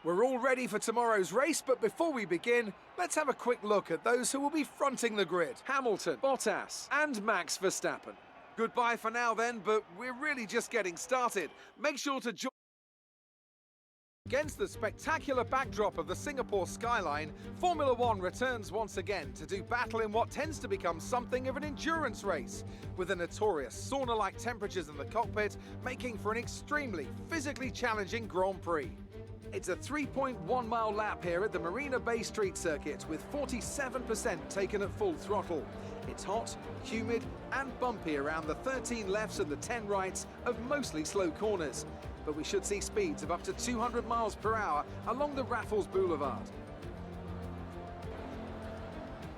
We're all ready for tomorrow's race, but before we begin, let's have a quick look at those who will be fronting the grid. Hamilton, Bottas, and Max Verstappen. Goodbye for now then, but we're really just getting started. Make sure to join. Against the spectacular backdrop of the Singapore skyline, Formula One returns once again to do battle in what tends to become something of an endurance race, with the notorious sauna-like temperatures in the cockpit making for an extremely physically challenging Grand Prix. It's a 3.1 mile lap here at the Marina Bay Street Circuit with 47% taken at full throttle. It's hot, humid and bumpy around the 13 lefts and the 10 rights of mostly slow corners, but we should see speeds of up to 200 miles per hour along the Raffles Boulevard.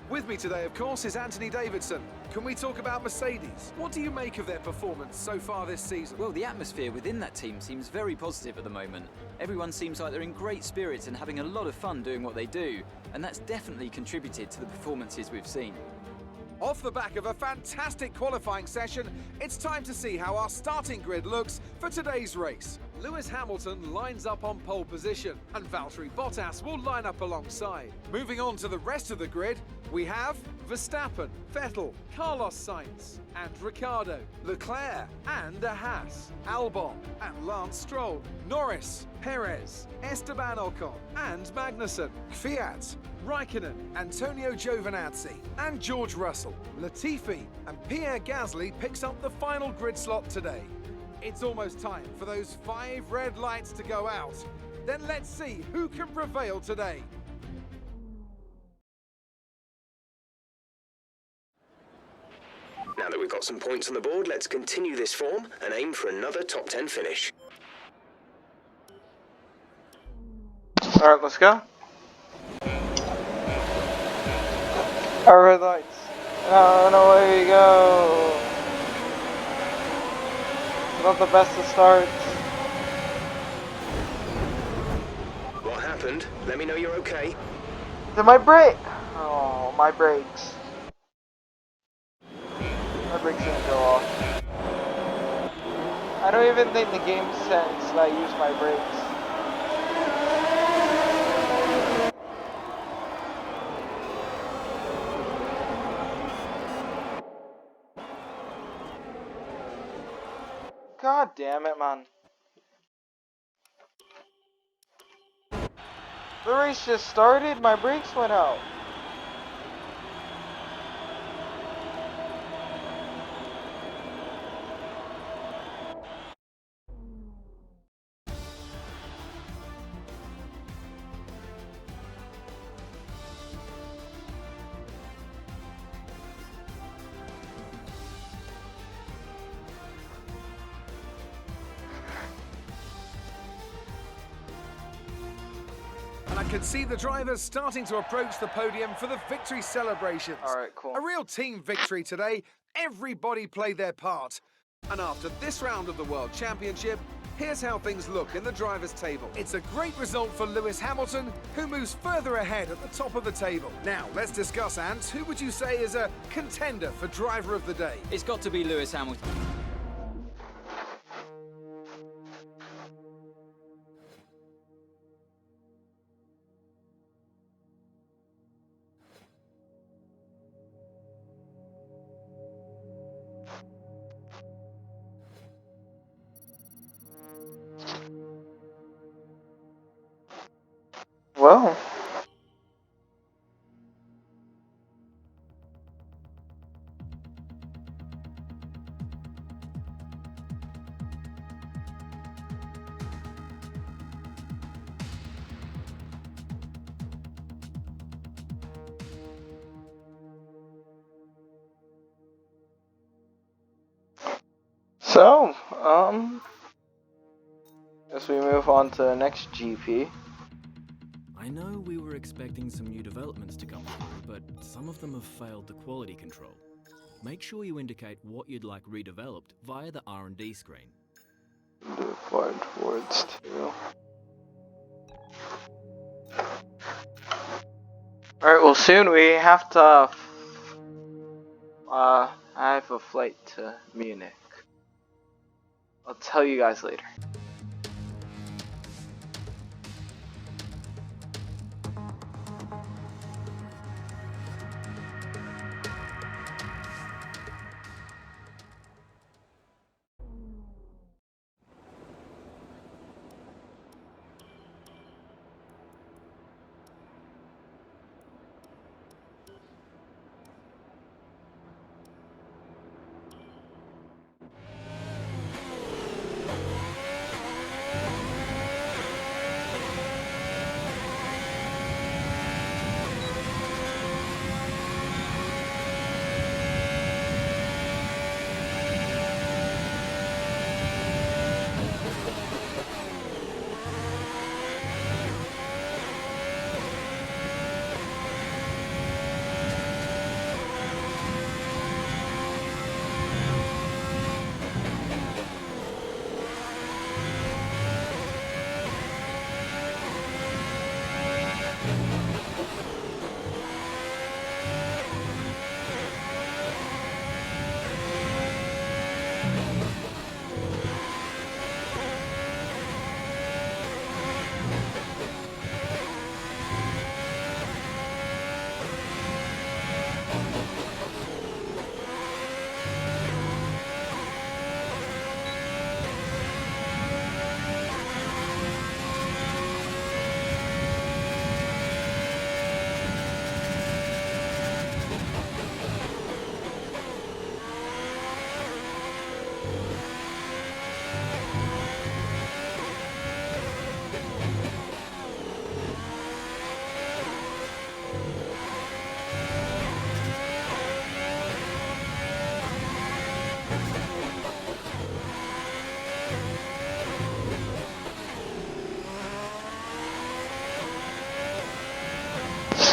With me today, of course, is Anthony Davidson. Can we talk about Mercedes? What do you make of their performance so far this season? Well, the atmosphere within that team seems very positive at the moment. Everyone seems like they're in great spirits and having a lot of fun doing what they do, and that's definitely contributed to the performances we've seen. Off the back of a fantastic qualifying session, it's time to see how our starting grid looks for today's race. Lewis Hamilton lines up on pole position, and Valtteri Bottas will line up alongside. Moving on to the rest of the grid, we have Verstappen, Vettel, Carlos Sainz, and Ricciardo, Leclerc, and a Haas, Albon, and Lance Stroll, Norris, Perez, Esteban Ocon, and Magnussen, Kvyat, Raikkonen, Antonio Giovinazzi, and George Russell. Latifi and Pierre Gasly picks up the final grid slot today. It's almost time for those 5 red lights to go out. Then let's see who can prevail today. Now that we've got some points on the board, let's continue this form and aim for another top 10 finish. Alright, let's go. Alright, lights. And away we go. Not the best of starts. What happened? Let me know you're okay. Did my brake? Oh, my brakes. My brakes didn't go off. I don't even think the game sensed that I use my brakes. God damn it, man. The race just started, my brakes went out. And I can see the drivers starting to approach the podium for the victory celebrations. Alright, cool. A real team victory today. Everybody played their part. And after this round of the World Championship, here's how things look in the drivers' table. It's a great result for Lewis Hamilton, who moves further ahead at the top of the table. Now, let's discuss, Ant. Who would you say is a contender for driver of the day? It's got to be Lewis Hamilton. Well. So, guess we move on to the next GP. I know we were expecting some new developments to come through, but some of them have failed the quality control. Make sure you indicate what you'd like redeveloped via the R&D screen. Deployed towards 2. Alright, well soon we have to I have a flight to Munich. I'll tell you guys later.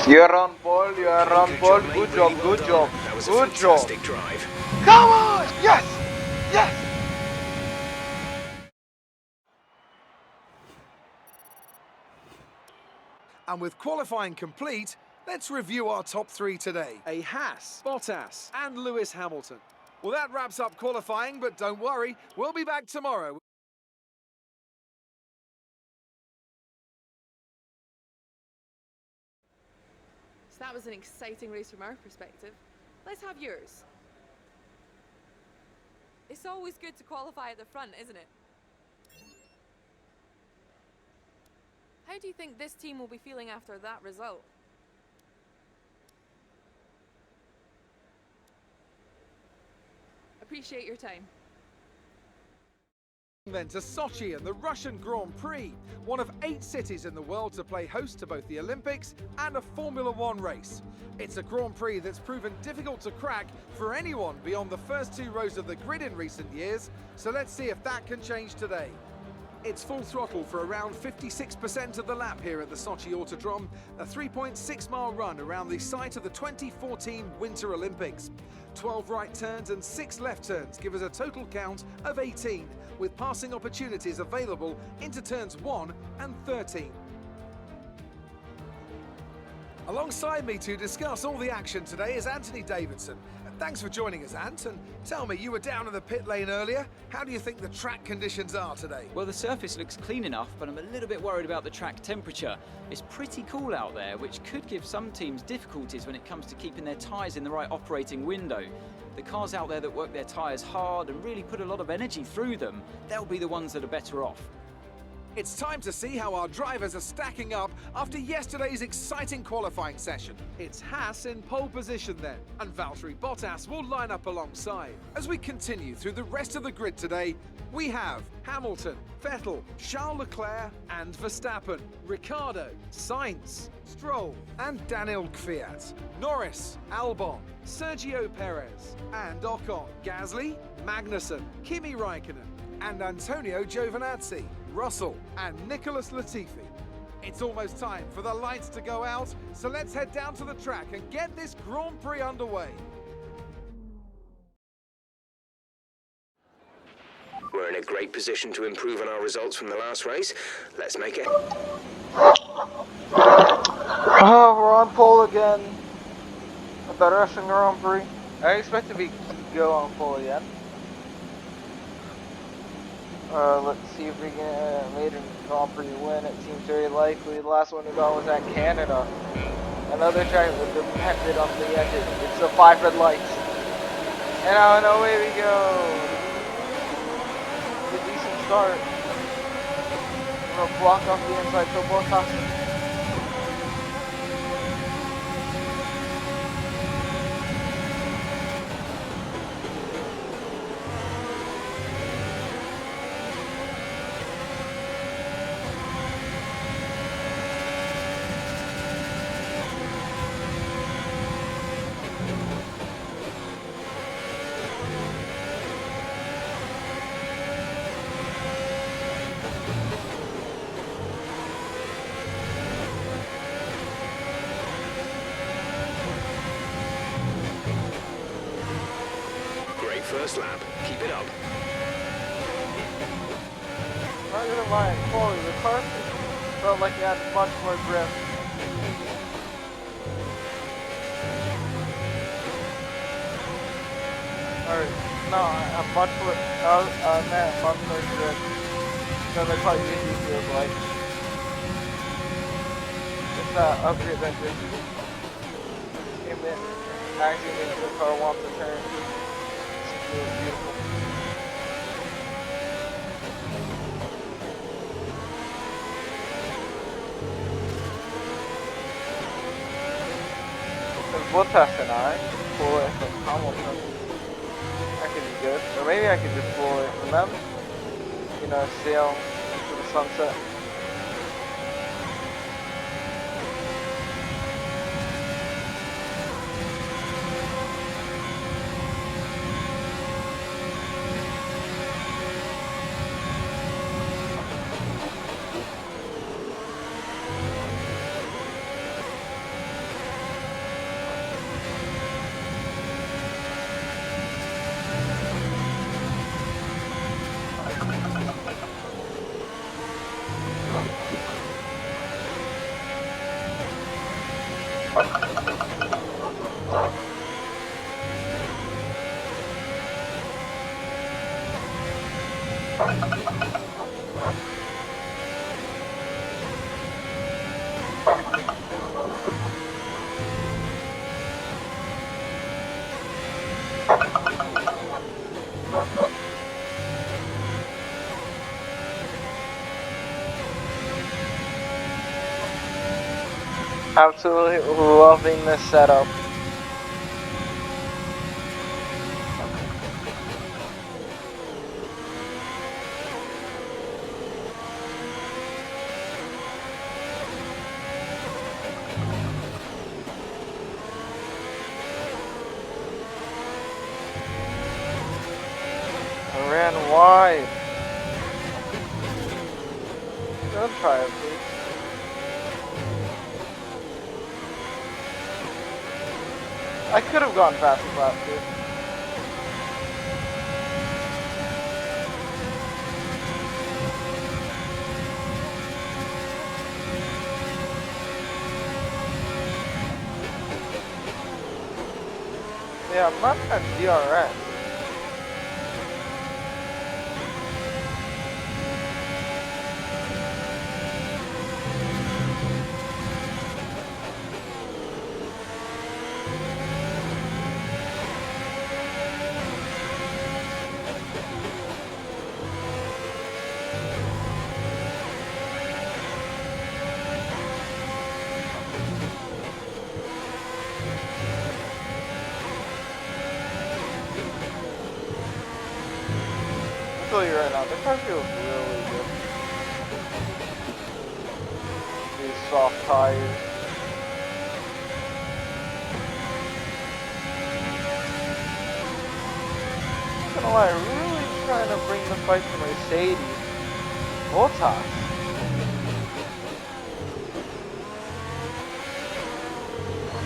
You're on ball, you're on ball. mate. Good Really job, well good done. job. That was a Good job. fantastic drive. Come on! Yes! Yes! And with qualifying complete, let's review our top three today. A Haas, Bottas and Lewis Hamilton. Well, that wraps up qualifying, but don't worry, we'll be back tomorrow. So that was an exciting race from our perspective. Let's have yours. It's always good to qualify at the front, isn't it? How do you think this team will be feeling after that result? Appreciate your time. Then to Sochi and the Russian Grand Prix, one of 8 cities in the world to play host to both the Olympics and a Formula One race. It's a Grand Prix that's proven difficult to crack for anyone beyond the first 2 rows of the grid in recent years, so let's see if that can change today. It's full throttle for around 56% of the lap here at the Sochi Autodrome, a 3.6-mile run around the site of the 2014 Winter Olympics. 12 right turns and 6 left turns give us a total count of 18, with passing opportunities available into turns 1 and 13. Alongside me to discuss all the action today is Anthony Davidson. Thanks for joining us, Ant, and tell me, you were down in the pit lane earlier. How do you think the track conditions are today? Well, the surface looks clean enough, but I'm a little bit worried about the track temperature. It's pretty cool out there, which could give some teams difficulties when it comes to keeping their tyres in the right operating window. The cars out there that work their tyres hard and really put a lot of energy through them, they'll be the ones that are better off. It's time to see how our drivers are stacking up after yesterday's exciting qualifying session. It's Haas in pole position then, and Valtteri Bottas will line up alongside. As we continue through the rest of the grid today, we have Hamilton, Vettel, Charles Leclerc and Verstappen, Ricciardo, Sainz, Stroll and Daniel Kvyat, Norris, Albon, Sergio Perez and Ocon, Gasly, Magnussen, Kimi Raikkonen and Antonio Giovinazzi, Russell and Nicholas Latifi. It's almost time for the lights to go out, so let's head down to the track and get this Grand Prix underway. We're in a great position to improve on our results from the last race. Let's make it. Oh, we're on pole again. At the Russian Grand Prix. I expect to go on pole again. Let's see if we can made a Grand Prix win. It seems very likely. The last one we got was at Canada. Another track that depended on the engine. It's the 5 red lights. And away we go. A decent start. We're gonna block off the inside for Bottas. First lap. Keep it up. Not gonna lie, Chloe, the car felt like it had much more grip. Or, no, a much more, much more grip than the car usually feels like. It's that upgrade that just came in, actually makes the car want to turn. Beautiful. If Bottas and I pull it from Hamilton, that could be good. Or maybe I could just pull it from them, sail to the sunset. Absolutely loving this setup. I ran wide. Don't try it, please. I could have gone fast as last year. Yeah, I'm not at DRS. I'll tell you right now, the car feels really good. These soft tires. Not gonna lie, really trying to bring the fight to Mercedes. Bottas.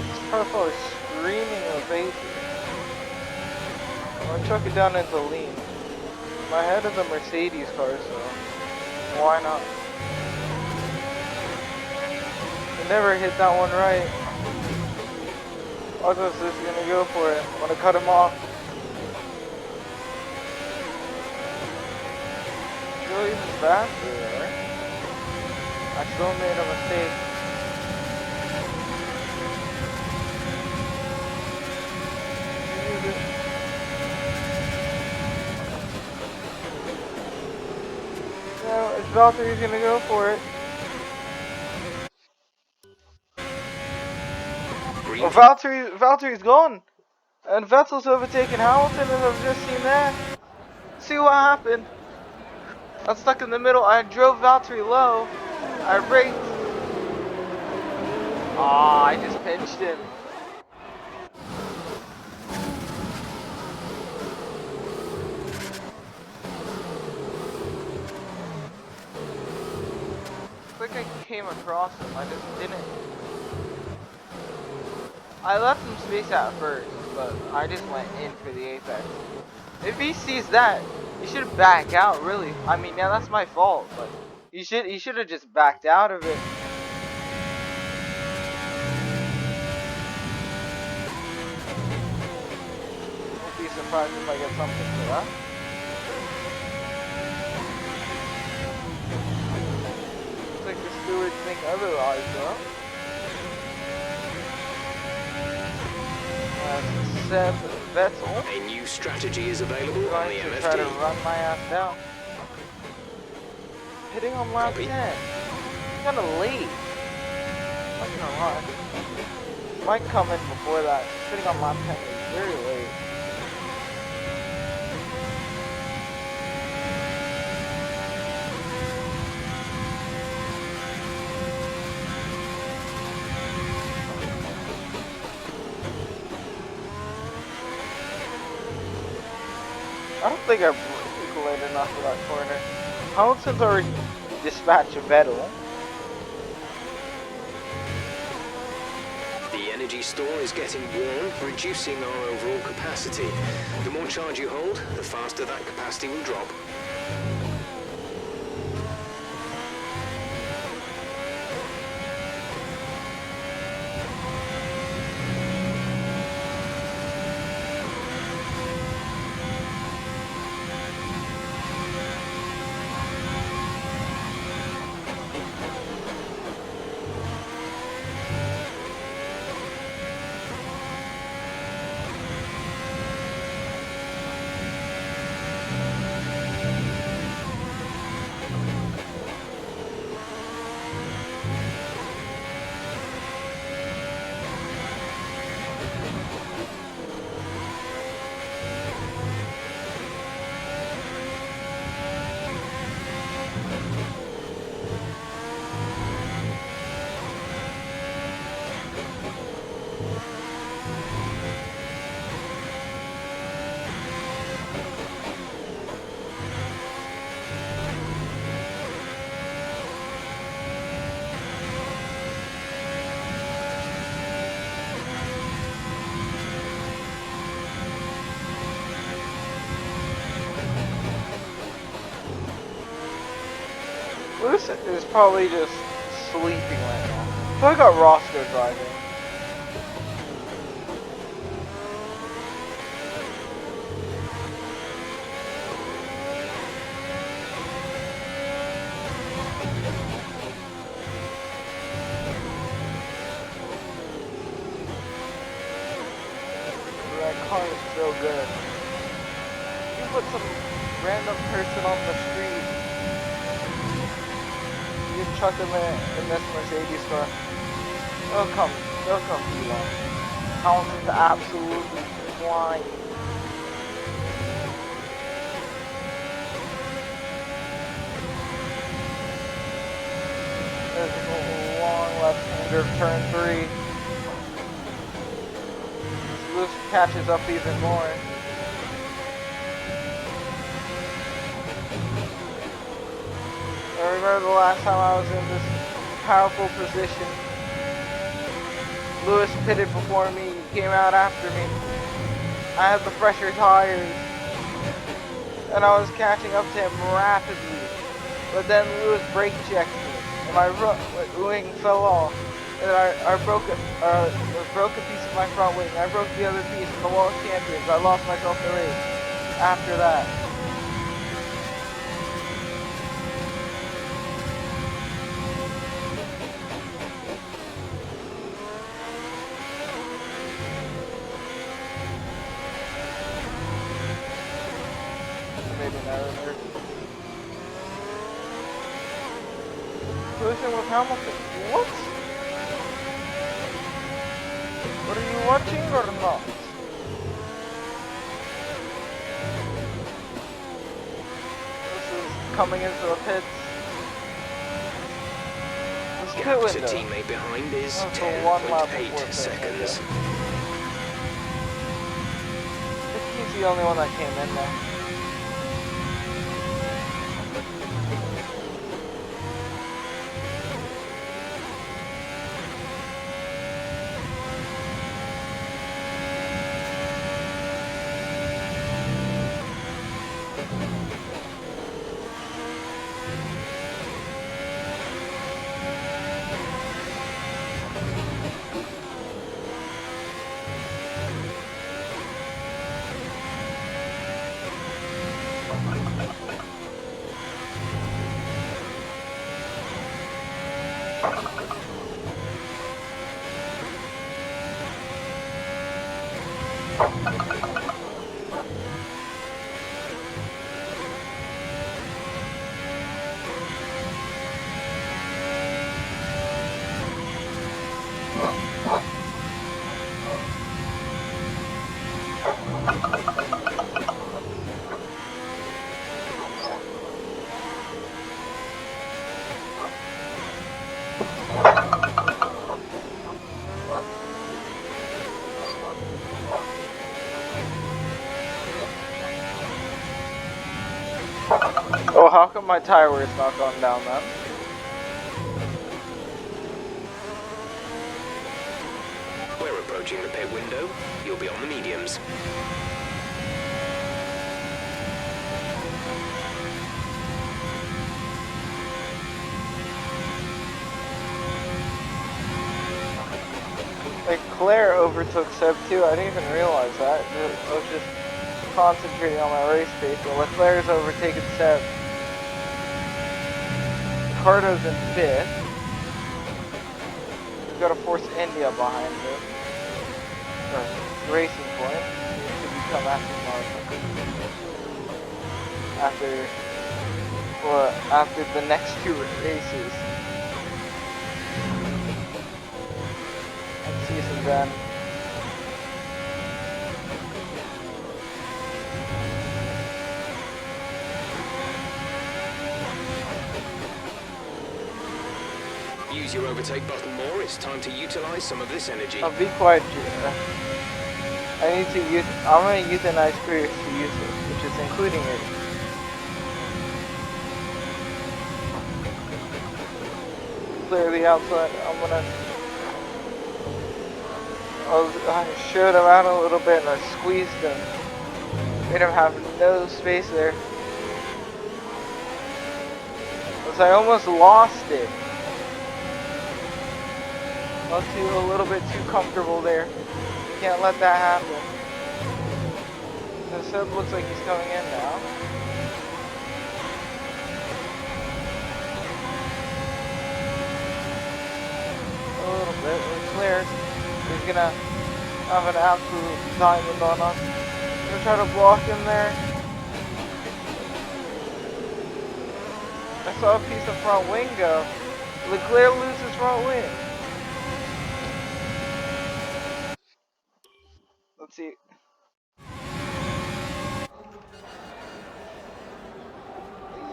This car is screaming with baby. I'm gonna chuck it down into lean. My head is a Mercedes car, so why not? I never hit that one right. Bottas is gonna go for it. I'm gonna cut him off. Still even faster there. I still made a mistake. No, it's Valtteri's gonna go for it. Well, Valtteri's gone. And Vettel's overtaken Hamilton, and I've just seen that. See what happened. I'm stuck in the middle. I drove Valtteri low. I raked. Ah, I just pinched him. It's like I came across him. I just didn't. I left him space at first, but I just went in for the apex. If he sees that, he should back out. Really, I mean, yeah, that's my fault, but he should have just backed out of it. Won't be surprised if I get something for that. Looks like the stewards think otherwise, though. Seb Vettel. A new strategy is available on the Going to MFD. try to run my ass down. Hitting on lap 10. Kind of late. Not gonna lie. Might come in before that. Hitting on lap 10 is very late. I don't think I brake enough for that corner. Hamilton's already dispatched Vettel. The energy store is getting worn, reducing our overall capacity. The more charge you hold, the faster that capacity will drop. Lewis is probably just sleeping right now. So I got Roscoe driving. That car is so good. You put some random person on the street, you chuck them in this Mercedes car. They'll come to you. Hamilton's absolutely flying. There's a long left-hander turn 3. Lewis catches up even more. I remember the last time I was in this powerful position. Lewis pitted before me, he came out after me. I had the fresher tires, and I was catching up to him rapidly. But then Lewis brake checked me, and my wing fell off. And I broke a piece of my front wing. I broke the other piece in the World Champions. I lost myself the race after that. Made an error there. Collision with Hamilton. What? What are you watching or not? This is coming into the pits. This pit Gap to window. teammate behind is That's a 1 lap 10.8 before pit, seconds. I think he's the only one that came in there. Oh, how come my tire weight's not gone down then? We're approaching the pit window. You'll be on the mediums. Leclerc overtook Seb too. I didn't even realize that. I was just concentrating on my race pace. But Leclerc's overtaken Seb. Ricardo's in 5th. We've got a Force India behind him. Or Racing Point. To become Aston Martin. After the next 2 races. Season then. Use your overtake button more. It's time to utilize some of this energy. I'll be quiet, Gina. I'm gonna euthanize Chris to use it, which is including it. Clear the outside. I showed him out a little bit and I squeezed him. Made him have no space there. I was Cause I almost lost it. Got too a little bit too comfortable there. Can't let that happen. The Seb looks like he's coming in now. A little bit. Leclerc is gonna have an absolute diamond on us. Gonna try to block him there. I saw a piece of front wing go. Leclerc loses front wing. Let's see.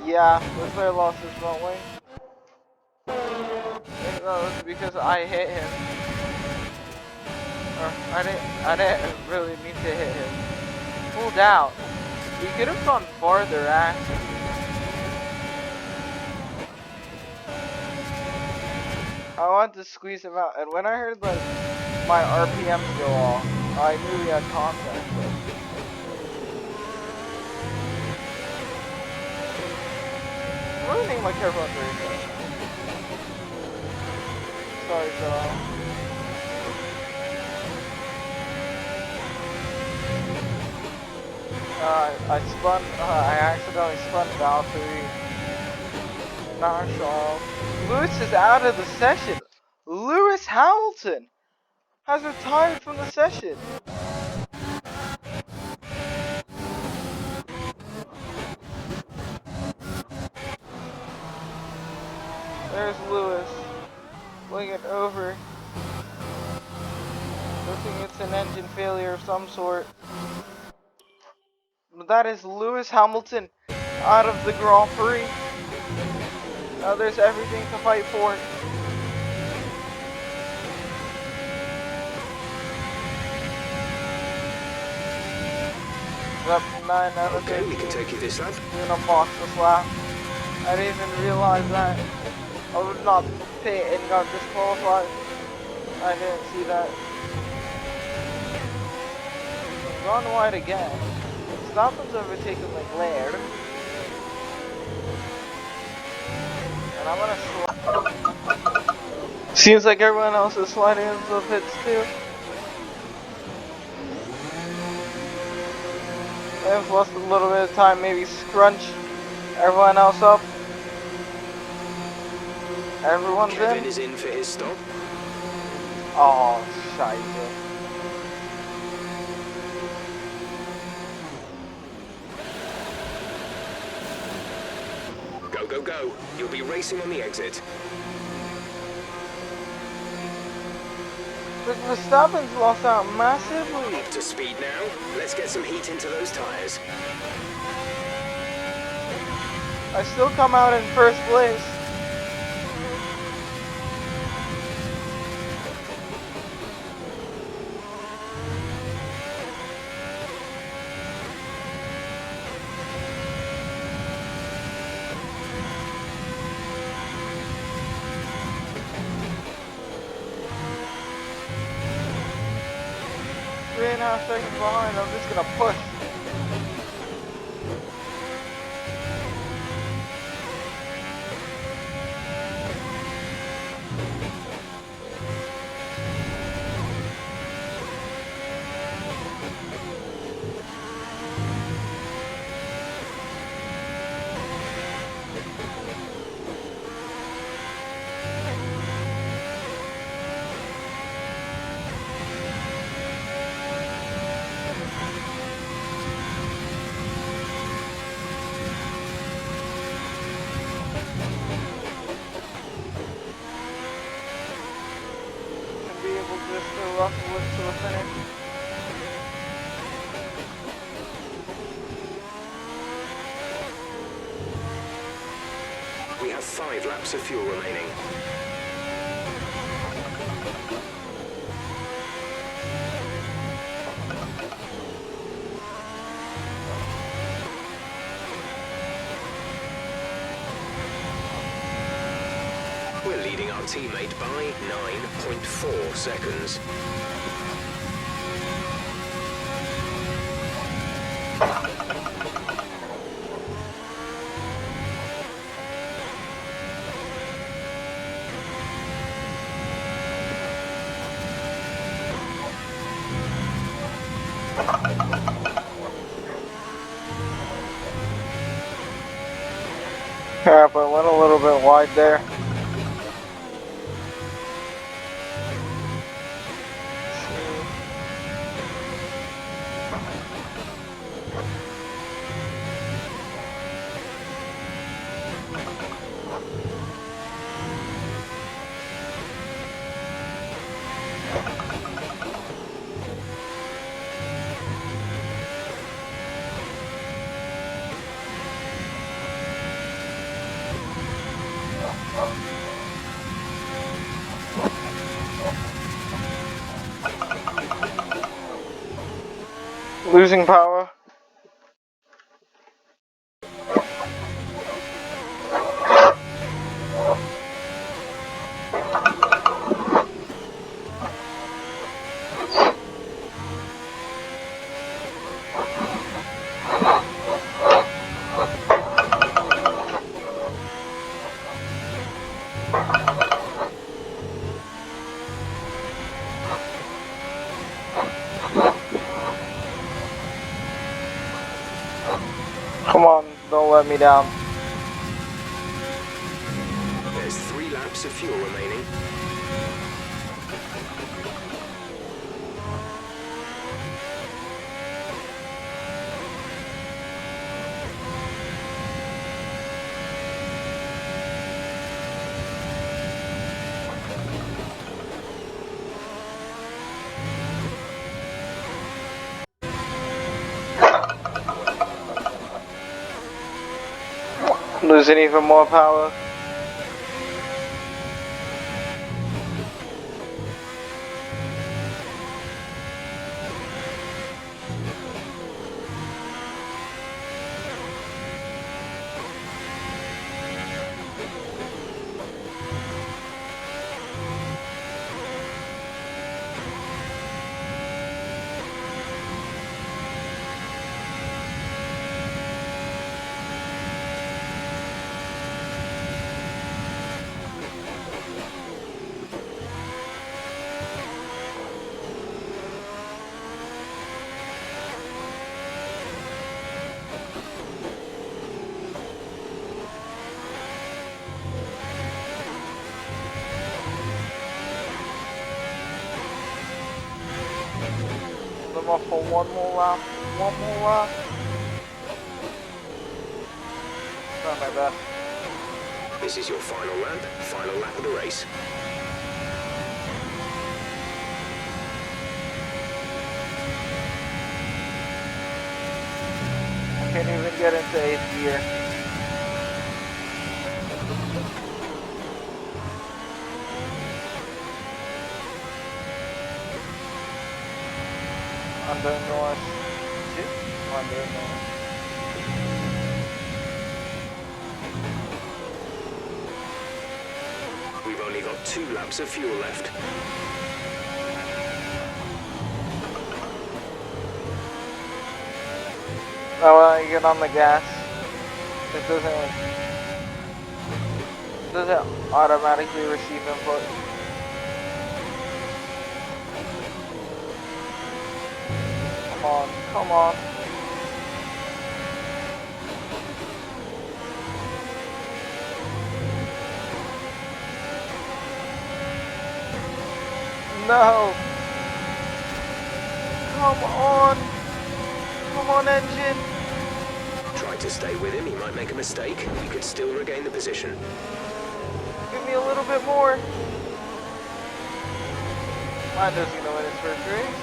Yeah, Leclerc lost his front wing. I think that was because I hit him. Or I didn't really mean to hit him. Pulled out. We could have gone farther actually. I wanted to squeeze him out, and when I heard like my RPMs go off, I knew we had contact. I'm running my car run very good. Sorry, Joel. I accidentally spun Valkyrie. Marshall. Lewis is out of the session. Lewis Hamilton has retired from the session. There's Lewis. Pulling it over. Looking it's an engine failure of some sort. That is Lewis Hamilton out of the Grand Prix. Now there's everything to fight for. Up 9 out of 10. Okay, we can take you this lap. We're gonna box this lap. I didn't even realize that. I would not pit and got disqualified. I didn't see that. Gone wide again. Verstappen's overtaken Leclerc. And I'm gonna slide. Seems like everyone else is sliding into the pits too. I've lost a little bit of time, maybe scrunch everyone else up. Everyone's Kevin in. is in for his stop. Oh, scheiße. Go, go, go. You'll be racing on the exit. But Verstappen's lost out massively. Up to speed now. Let's get some heat into those tires. I still come out in first place. Three and a half seconds behind. I'm just gonna push. Russell to the finish. We have 5 laps of fuel remaining. We're leading our teammate by 9.4 seconds. Crap, I went a little bit wide there. Losing power. Come on, don't let me down. There's 3 laps of fuel remaining. Losing even more power. Them off for one more lap. One more lap. Try my best. This is your final lap of the race. Can't even get into 8th gear. Under north. Under north. We've only got 2 laps of fuel left. Now when I get on the gas, it doesn't automatically receive input. Come on, come on. No. Come on. Come on, engine. Try to stay with him, he might make a mistake. You could still regain the position. Give me a little bit more. Lando's gonna win his first race.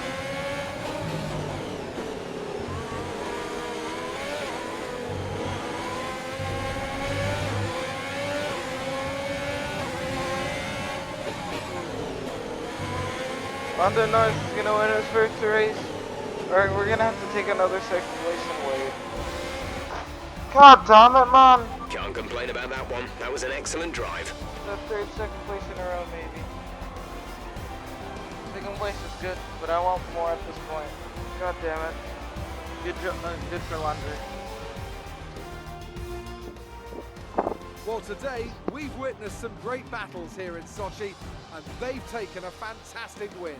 Lando Norris is gonna win his first race. Alright, we're gonna have to take another second place and wait. God damn it, man! Can't complain about that one. That was an excellent drive. The second place in a row, maybe. Second place is good, but I want more at this point. God damn it. Good for Lando. Well, today we've witnessed some great battles here in Sochi, and they've taken a fantastic win.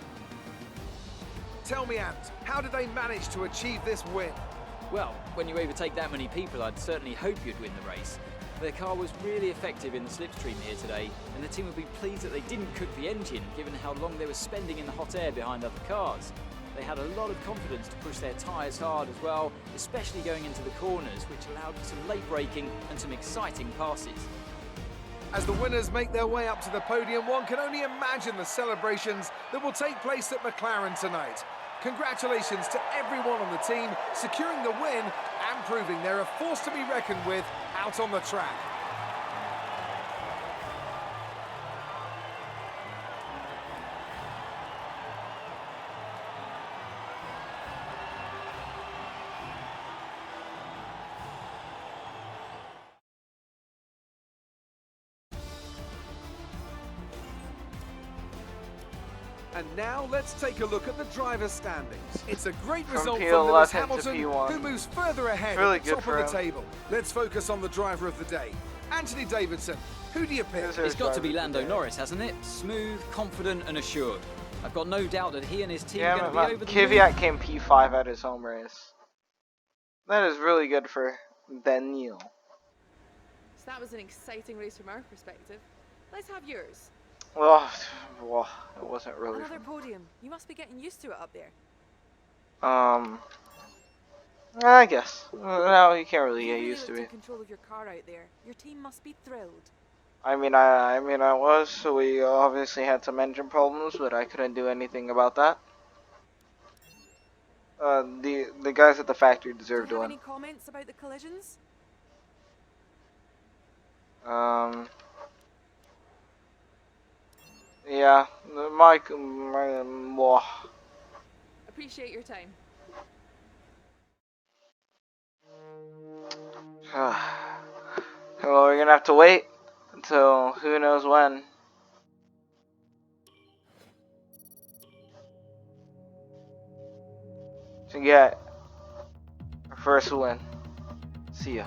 Tell me, Ant, how did they manage to achieve this win? Well, when you overtake that many people, I'd certainly hope you'd win the race. Their car was really effective in the slipstream here today, and the team will be pleased that they didn't cook the engine, given how long they were spending in the hot air behind other cars. They had a lot of confidence to push their tyres hard as well, especially going into the corners, which allowed for some late braking and some exciting passes. As the winners make their way up to the podium, one can only imagine the celebrations that will take place at McLaren tonight. Congratulations to everyone on the team securing the win and proving they're a force to be reckoned with out on the track. And now let's take a look at the driver's standings. It's a great result for Lewis Hamilton, who moves further ahead at the top of the table. Let's focus on the driver of the day. Anthony Davidson, who do you pick? It's got to be Lando Norris, hasn't it? Smooth, confident and assured. I've got no doubt that he and his team are going to be over the moon. Kvyat came P5 at his home race. That is really good for Daniel. So that was an exciting race from our perspective. Let's have yours. Well, it wasn't really. Another podium. You must be getting used to it up there. I guess. No, you can't really get used to You it. in control of your car out there. Your team must be thrilled. I was. So we obviously had some engine problems, but I couldn't do anything about that. The guys at the factory deserve Do to you have win. any comments about the collisions? Yeah, Appreciate your time. well, we're gonna have to wait until who knows when. To get our first win. See ya.